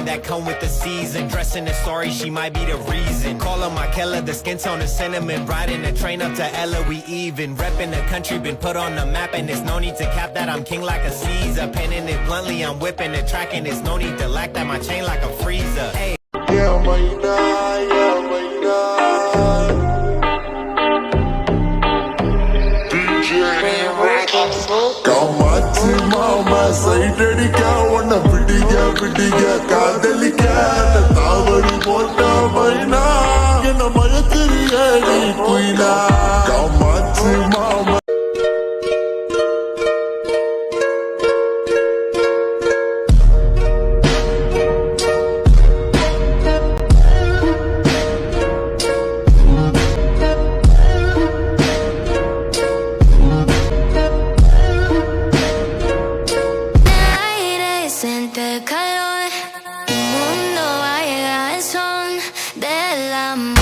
That come with the season, dressing the story, she might be the reason. Call her my Keller, the skin tone is cinnamon. Riding the train up to Ella, we even. Repping the country, been put on the map, and there's no need to cap that. I'm king like a Caesar, penning it bluntly, I'm whipping the track, and there's no need to lack that. My chain like a freezer. Hey. Yeah, my night, yeah, my night. Come on, mama, say daddy, wanna pidiga, kadalika, the tawari mota maina, yena mayatiri eri kuina. Come on, mama. Siente calor, el mundo va a llegar al son del amor.